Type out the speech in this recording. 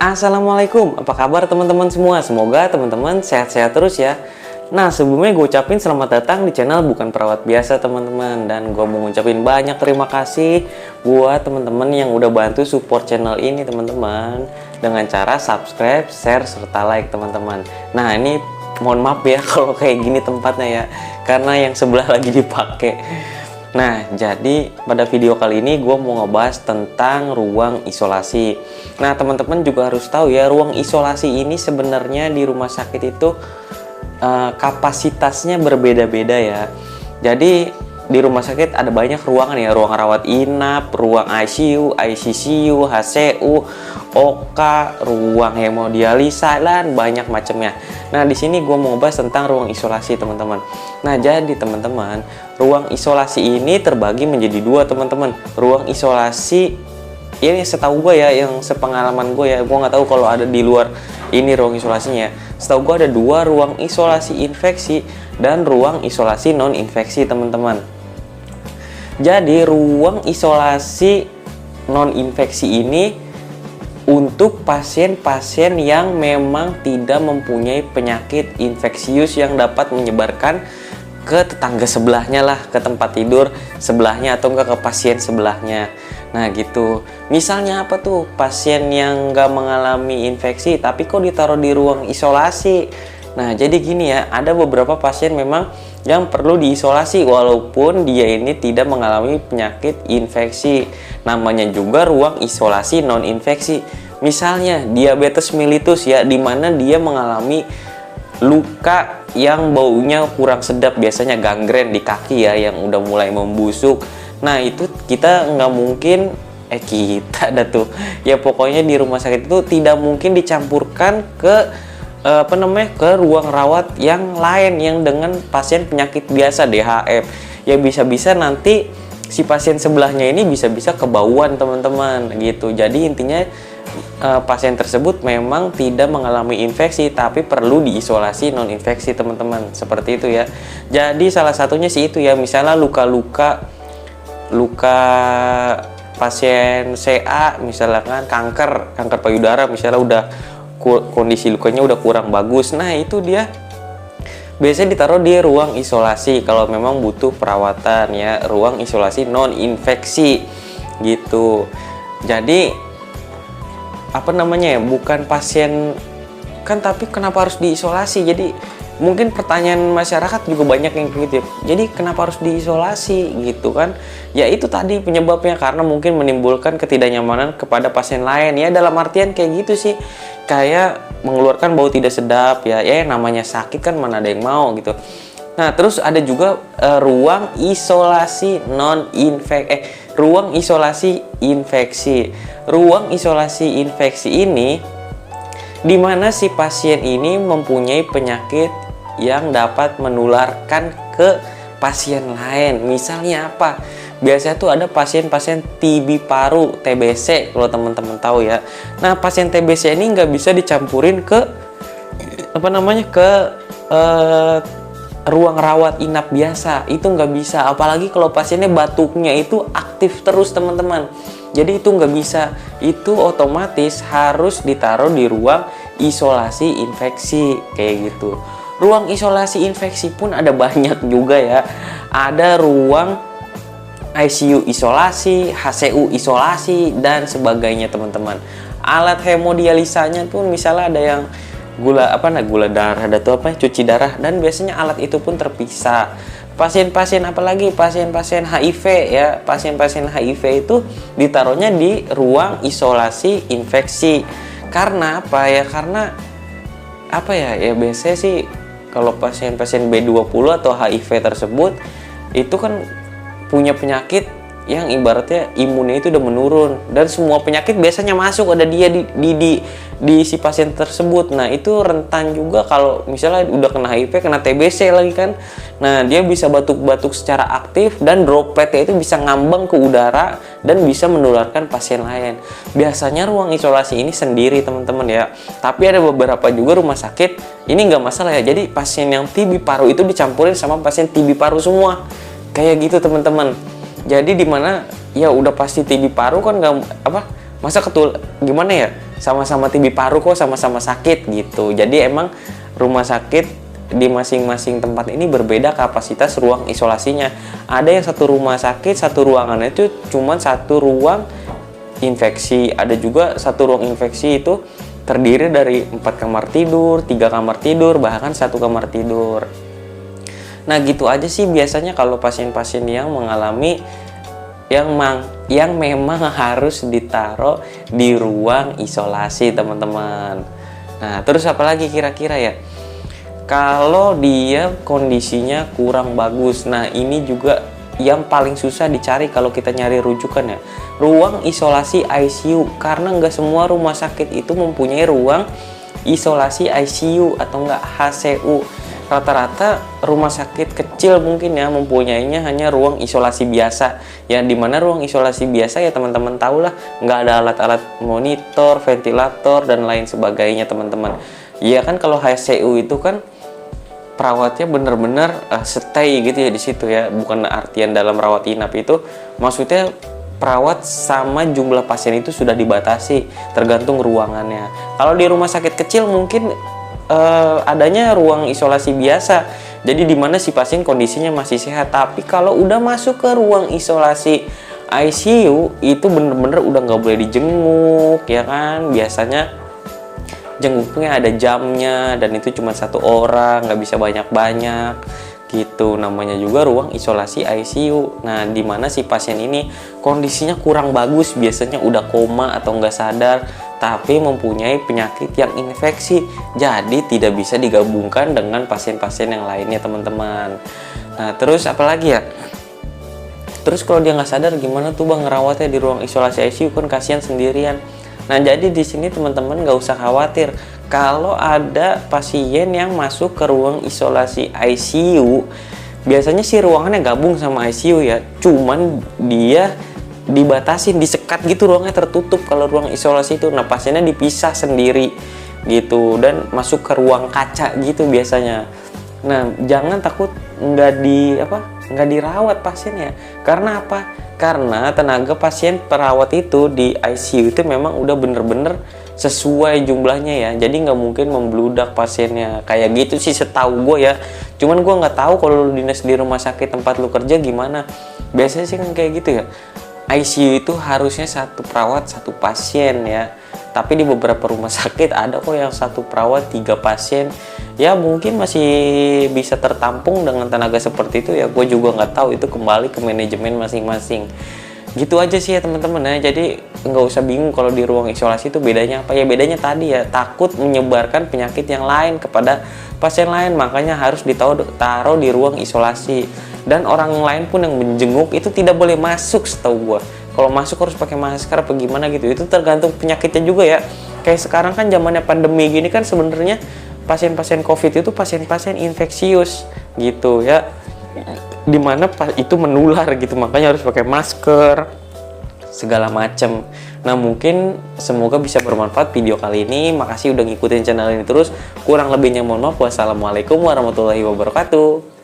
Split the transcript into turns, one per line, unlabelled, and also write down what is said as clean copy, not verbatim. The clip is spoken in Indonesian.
Assalamualaikum, apa kabar teman-teman semua? Semoga teman-teman sehat-sehat terus ya. Nah, sebelumnya gue ucapin selamat datang di channel Bukan Perawat Biasa teman-teman. Dan gue mau ngucapin banyak terima kasih buat teman-teman yang udah bantu support channel ini teman-teman, dengan cara subscribe, share, serta like teman-teman. Nah, ini mohon maaf ya kalau kayak gini tempatnya ya, karena yang sebelah lagi dipakai. Nah, jadi pada video kali ini gue mau ngebahas tentang ruang isolasi. Nah, teman-teman juga harus tahu ya, ruang isolasi ini sebenarnya di rumah sakit itu kapasitasnya berbeda-beda ya. Jadi di rumah sakit ada banyak ruangan ya, ruang rawat inap, ruang ICU, ICCU, HCU, OK, ruang hemodialisa, dan banyak macamnya. Nah, di sini gue mau bahas tentang ruang isolasi teman-teman. Nah, jadi teman-teman, ruang isolasi ini terbagi menjadi dua teman-teman. Ruang isolasi ini setahu gue ya, yang sepengalaman gue ya, gue nggak tahu kalau ada di luar ini ruang isolasinya. Setahu gue ada dua, ruang isolasi infeksi dan ruang isolasi non infeksi teman-teman. Jadi ruang isolasi non infeksi ini untuk pasien-pasien yang memang tidak mempunyai penyakit infeksius yang dapat menyebarkan ke tetangga sebelahnya lah, ke tempat tidur sebelahnya atau enggak ke pasien sebelahnya. Nah gitu, misalnya apa tuh, pasien yang nggak mengalami infeksi tapi kok ditaruh di ruang isolasi. Nah jadi gini ya, ada beberapa pasien memang yang perlu diisolasi walaupun dia ini tidak mengalami penyakit infeksi. Namanya juga ruang isolasi non infeksi. Misalnya diabetes mellitus ya, dimana dia mengalami luka yang baunya kurang sedap, biasanya gangren di kaki ya, yang udah mulai membusuk. Nah itu kita nggak mungkin kita ada tuh ya, pokoknya di rumah sakit itu tidak mungkin dicampurkan ke ke ruang rawat yang lain yang dengan pasien penyakit biasa DHF. Ya bisa-bisa nanti si pasien sebelahnya ini bisa-bisa kebauan teman-teman gitu. Jadi intinya pasien tersebut memang tidak mengalami infeksi tapi perlu diisolasi non infeksi teman-teman, seperti itu ya. Jadi salah satunya sih itu ya, misalnya luka pasien CA, misalkan kanker payudara misalnya, udah kondisi lukanya udah kurang bagus. Nah itu dia biasanya ditaruh di ruang isolasi kalau memang butuh perawatan ya, ruang isolasi non infeksi gitu. Jadi apa namanya ya, bukan pasien kan, tapi kenapa harus diisolasi? Jadi mungkin pertanyaan masyarakat juga banyak yang gitu. Jadi kenapa harus diisolasi gitu kan? Ya itu tadi penyebabnya, karena mungkin menimbulkan ketidaknyamanan kepada pasien lain ya, dalam artian kayak gitu sih, kayak mengeluarkan bau tidak sedap ya. Ya namanya sakit kan, mana ada yang mau gitu. Nah terus ada juga ruang isolasi non infeksi, ruang isolasi infeksi. Ruang isolasi infeksi ini dimana si pasien ini mempunyai penyakit yang dapat menularkan ke pasien lain. Misalnya apa? Biasanya tuh ada pasien-pasien TB paru, TBC kalau teman-teman tahu ya. Nah pasien TBC ini nggak bisa dicampurin ke ruang rawat inap biasa, itu nggak bisa. Apalagi kalau pasiennya batuknya itu aktif terus teman-teman, jadi itu nggak bisa. Itu otomatis harus ditaruh di ruang isolasi infeksi kayak gitu. Ruang isolasi infeksi pun ada banyak juga ya. Ada ruang ICU isolasi, HCU isolasi, dan sebagainya teman-teman. Alat hemodialisanya pun misalnya ada yang gula darah, ada tuh cuci darah, dan biasanya alat itu pun terpisah. Pasien-pasien apalagi pasien-pasien HIV ya, pasien-pasien HIV itu ditaruhnya di ruang isolasi infeksi. Karena apa ya? Karena apa ya? Ya biasanya sih kalau pasien-pasien B20 atau HIV tersebut itu kan punya penyakit yang ibaratnya imunnya itu udah menurun, dan semua penyakit biasanya masuk ada dia di si pasien tersebut. Nah itu rentan juga kalau misalnya udah kena HIV, kena TBC lagi kan. Nah dia bisa batuk-batuk secara aktif, dan dropletnya itu bisa ngambang ke udara dan bisa menularkan pasien lain. Biasanya ruang isolasi ini sendiri teman-teman ya, tapi ada beberapa juga rumah sakit ini nggak masalah ya. Jadi pasien yang TB paru itu dicampurin sama pasien TB paru semua kayak gitu teman-teman. Jadi dimana ya udah pasti TB paru kan nggak masa gimana ya, sama-sama TB paru kok, sama-sama sakit gitu. Jadi emang rumah sakit di masing-masing tempat ini berbeda kapasitas ruang isolasinya. Ada yang satu rumah sakit, satu ruangannya itu cuma satu ruang infeksi. Ada juga satu ruang infeksi itu terdiri dari 4 kamar tidur, 3 kamar tidur, bahkan 1 kamar tidur. Nah gitu aja sih biasanya kalau pasien-pasien yang mengalami yang memang harus ditaruh di ruang isolasi, teman-teman. Nah terus apalagi kira-kira ya? Kalau dia kondisinya kurang bagus, nah ini juga yang paling susah dicari kalau kita nyari rujukan ya, ruang isolasi ICU, karena nggak semua rumah sakit itu mempunyai ruang isolasi ICU atau nggak HCU. Rata-rata rumah sakit kecil mungkin ya mempunyainya hanya ruang isolasi biasa, ya dimana ruang isolasi biasa ya teman-teman tahu lah, nggak ada alat-alat monitor, ventilator dan lain sebagainya teman-teman. Iya kan kalau HCU itu kan perawatnya bener-bener stay gitu ya di situ ya, bukan artian dalam rawat inap itu maksudnya perawat sama jumlah pasien itu sudah dibatasi tergantung ruangannya. Kalau di rumah sakit kecil mungkin adanya ruang isolasi biasa, jadi dimana si pasien kondisinya masih sehat. Tapi kalau udah masuk ke ruang isolasi ICU itu bener-bener udah nggak boleh dijenguk ya kan, biasanya jenguknya ada jamnya dan itu cuma 1 orang, nggak bisa banyak-banyak gitu. Namanya juga ruang isolasi ICU. Nah dimana si pasien ini kondisinya kurang bagus, biasanya udah koma atau nggak sadar, tapi mempunyai penyakit yang infeksi, jadi tidak bisa digabungkan dengan pasien-pasien yang lainnya teman-teman. Nah terus apalagi ya, terus kalau dia nggak sadar gimana tuh bang ngerawatnya di ruang isolasi ICU, kan kasihan sendirian. Nah jadi di sini teman-teman nggak usah khawatir kalau ada pasien yang masuk ke ruang isolasi ICU. Biasanya sih ruangannya gabung sama ICU ya, cuman dia dibatasin, disekat gitu, ruangnya tertutup kalau ruang isolasi itu. Nah pasiennya dipisah sendiri gitu dan masuk ke ruang kaca gitu biasanya. Nah jangan takut nggak dirawat pasiennya. Karena apa? Karena tenaga pasien perawat itu di ICU itu memang udah bener-bener sesuai jumlahnya ya, jadi nggak mungkin membludak pasiennya kayak gitu sih setahu gue ya. Cuman gue nggak tahu kalau lu dinas di rumah sakit tempat lu kerja gimana. Biasanya sih kan kayak gitu ya, ICU itu harusnya 1 perawat 1 pasien ya, tapi di beberapa rumah sakit ada kok yang 1 perawat 3 pasien. Ya mungkin masih bisa tertampung dengan tenaga seperti itu ya, gue juga nggak tahu, itu kembali ke manajemen masing-masing. Gitu aja sih ya teman-teman ya. Jadi nggak usah bingung kalau di ruang isolasi itu bedanya apa ya, bedanya tadi ya, takut menyebarkan penyakit yang lain kepada pasien lain, makanya harus taruh di ruang isolasi. Dan orang lain pun yang menjenguk itu tidak boleh masuk setahu gue. Kalau masuk harus pakai masker apa gimana gitu, itu tergantung penyakitnya juga ya. Kayak sekarang kan zamannya pandemi gini kan, sebenarnya pasien-pasien COVID itu pasien-pasien infeksius gitu ya, dimana itu menular gitu, makanya harus pakai masker segala macam. Nah mungkin semoga bisa bermanfaat video kali ini. Makasih udah ngikutin channel ini terus. Kurang lebihnya mohon maaf. Wassalamualaikum warahmatullahi wabarakatuh.